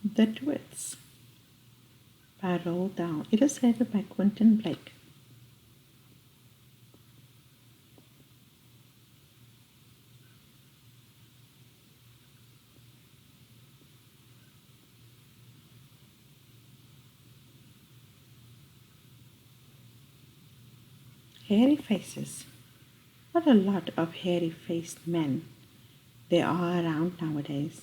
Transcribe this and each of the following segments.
The Twits by Roald Dahl, illustrated by Quentin Blake. Hairy faces. What a lot of hairy-faced men there are around nowadays.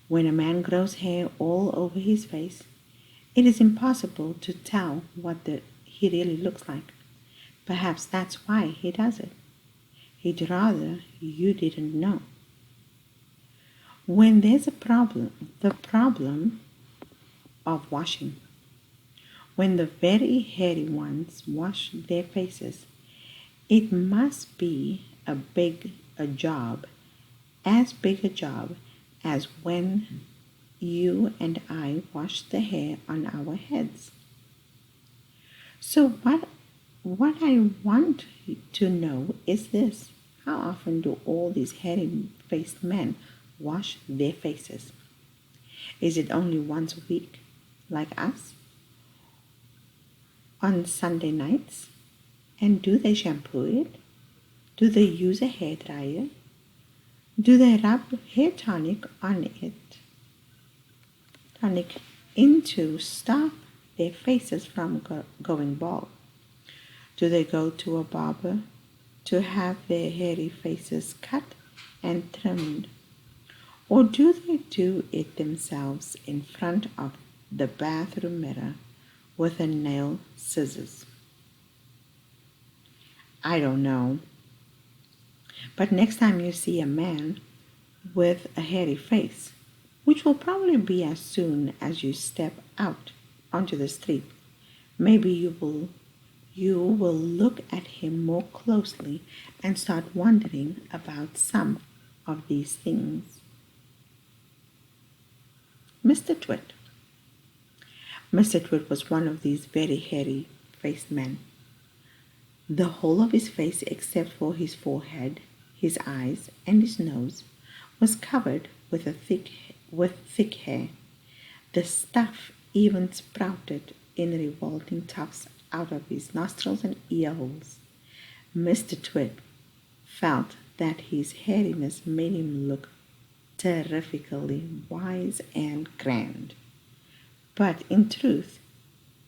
When a man grows hair all over his face, it is impossible to tell what he really looks like. Perhaps that's why he does it. He'd rather you didn't know. When there's a problem, the problem of washing. When the very hairy ones wash their faces, it must be a job, as big a job as when you and I wash the hair on our heads. So what I want to know is this. How often do all these hairy-faced men wash their faces? Is it only once a week, like us? On Sunday nights? And do they shampoo it? Do they use a hair dryer? Do they rub hair tonic on it? Tonic in to stop their faces from going bald? Do they go to a barber to have their hairy faces cut and trimmed? Or do they do it themselves in front of the bathroom mirror with a nail scissors? I don't know. But next time you see a man with a hairy face, which will probably be as soon as you step out onto the street, maybe you will look at him more closely and start wondering about some of these things. Mr. Twit. Mr. Twit was one of these very hairy-faced men. The whole of his face, except for his forehead, his eyes, and his nose, was covered with thick hair. The stuff even sprouted in revolting tufts out of his nostrils and ear holes. Mr. Twit felt that his hairiness made him look terrifically wise and grand. But in truth,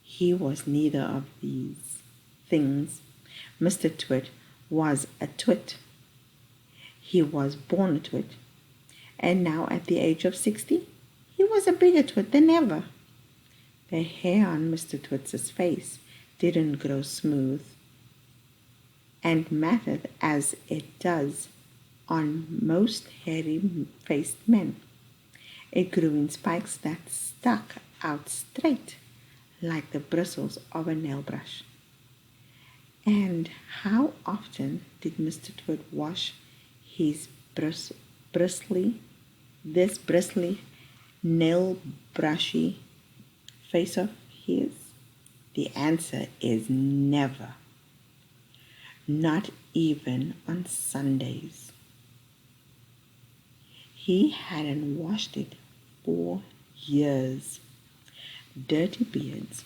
he was neither of these things. Mr. Twit was a twit. He was born a twit. And now at the age of 60, he was a bigger twit than ever. The hair on Mr. Twit's face didn't grow smooth and matted as it does on most hairy-faced men. It grew in spikes that stuck out straight like the bristles of a nail brush. And how often did Mr. Twit wash his bristly, nail brushy face of his? The answer is never. Not even on Sundays. He hadn't washed it for years. Dirty beards.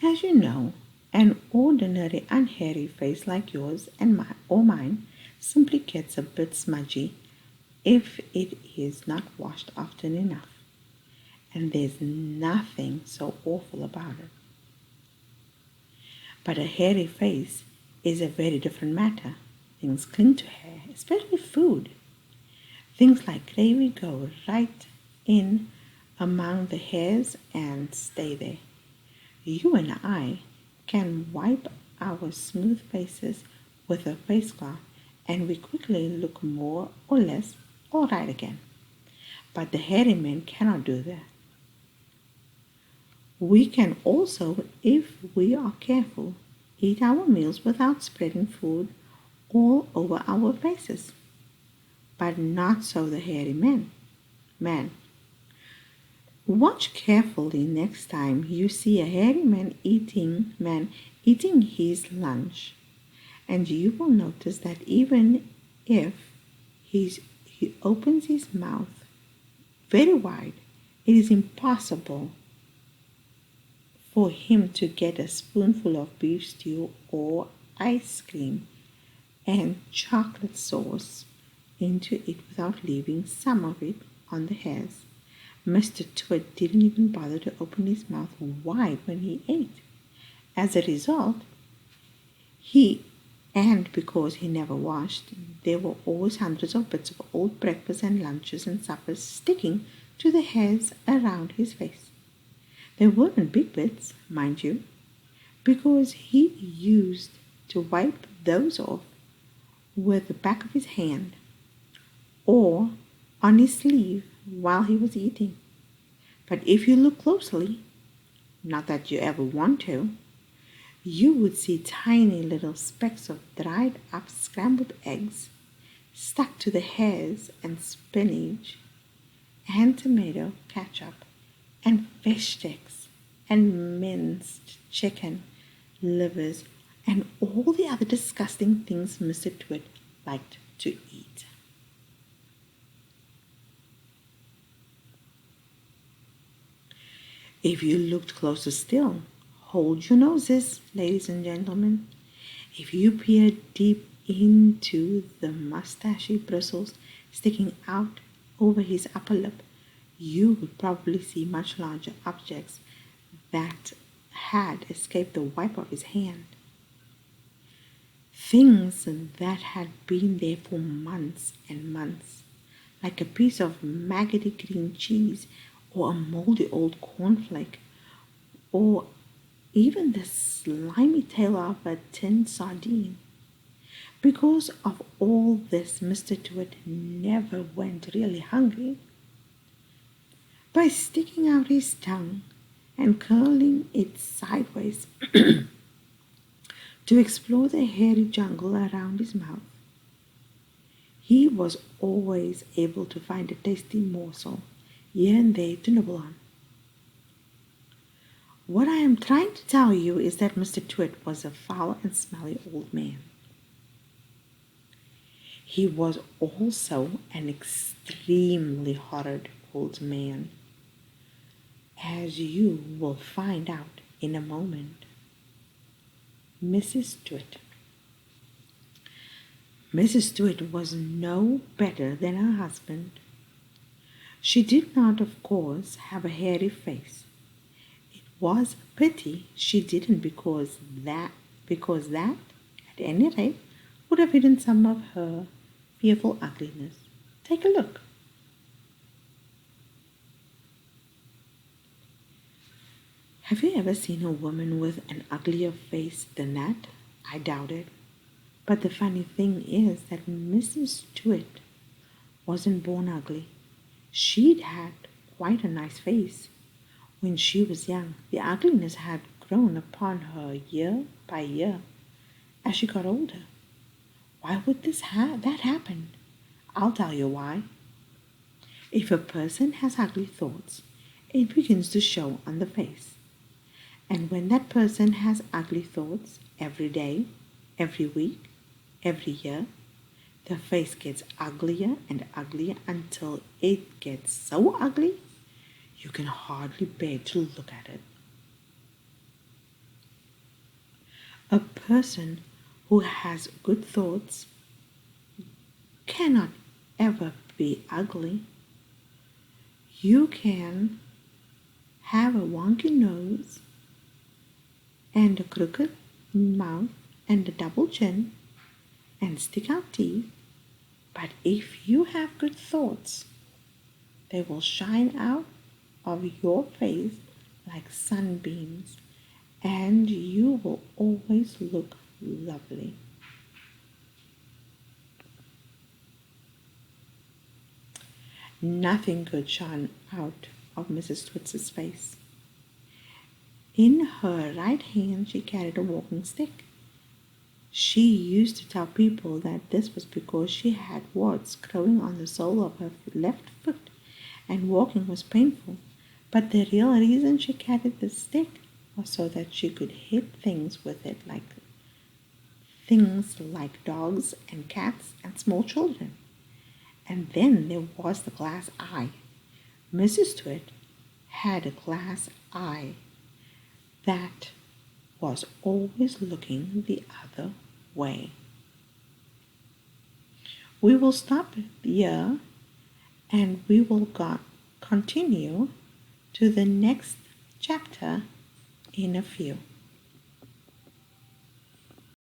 As you know, an ordinary unhairy face like yours and mine simply gets a bit smudgy if it is not washed often enough. And there's nothing so awful about it. But a hairy face is a very different matter. Things cling to hair, especially food. Things like gravy go right in among the hairs and stay there. You and I can wipe our smooth faces with a face cloth and we quickly look more or less all right again. But the hairy men cannot do that. We can also, if we are careful, eat our meals without spreading food all over our faces. But not so the hairy man. Watch carefully next time you see a hairy man eating his lunch, and you will notice that even if he opens his mouth very wide. It is impossible for him to get a spoonful of beef stew or ice cream and chocolate sauce into it without leaving some of it on the hairs. Mr. Twit didn't even bother to open his mouth wide when he ate. As a result, and because he never washed, there were always hundreds of bits of old breakfasts and lunches and suppers sticking to the hairs around his face. They weren't big bits, mind you, because he used to wipe those off with the back of his hand or on his sleeve while he was eating. But if you look closely, not that you ever want to, you would see tiny little specks of dried up scrambled eggs stuck to the hairs and spinach and tomato ketchup and fish sticks and minced chicken livers and all the other disgusting things Mr. Twit liked to eat. If you looked closer still, hold your noses, ladies and gentlemen. If you peered deep into the mustachy bristles sticking out over his upper lip, you would probably see much larger objects that had escaped the wipe of his hand. Things that had been there for months and months, like a piece of maggoty green cheese or a moldy old cornflake, or even the slimy tail of a tin sardine. Because of all this, Mr. Twit never went really hungry. By sticking out his tongue and curling it sideways to explore the hairy jungle around his mouth, he was always able to find a tasty morsel here and there to nibble on. What I am trying to tell you is that Mr. Twit was a foul and smelly old man. He was also an extremely horrid old man, as you will find out in a moment. Mrs. Twit. Mrs. Twit was no better than her husband. She did not, of course, have a hairy face. It was a pity she didn't, because that, at any rate, would have hidden some of her fearful ugliness. Take a look. Have you ever seen a woman with an uglier face than that? I doubt it. But the funny thing is that Mrs. Twit wasn't born ugly. She'd had quite a nice face. When she was young, the ugliness had grown upon her year by year as she got older. Why would that happen? I'll tell you why. If a person has ugly thoughts, it begins to show on the face. And when that person has ugly thoughts every day, every week, every year, the face gets uglier and uglier until it gets so ugly you can hardly bear to look at it. A person who has good thoughts cannot ever be ugly. You can have a wonky nose and a crooked mouth and a double chin and stick out teeth, but if you have good thoughts, they will shine out of your face like sunbeams, and you will always look lovely. Nothing good shone out of Mrs. Twit's face. In her right hand she carried a walking stick. She used to tell people that this was because she had warts growing on the sole of her left foot and walking was painful. But the real reason she carried the stick was so that she could hit things with it, things like dogs and cats and small children. And then there was the glass eye, Mrs. Twit had a glass eye that was always looking the other way. We will stop here and we will continue to the next chapter in a few.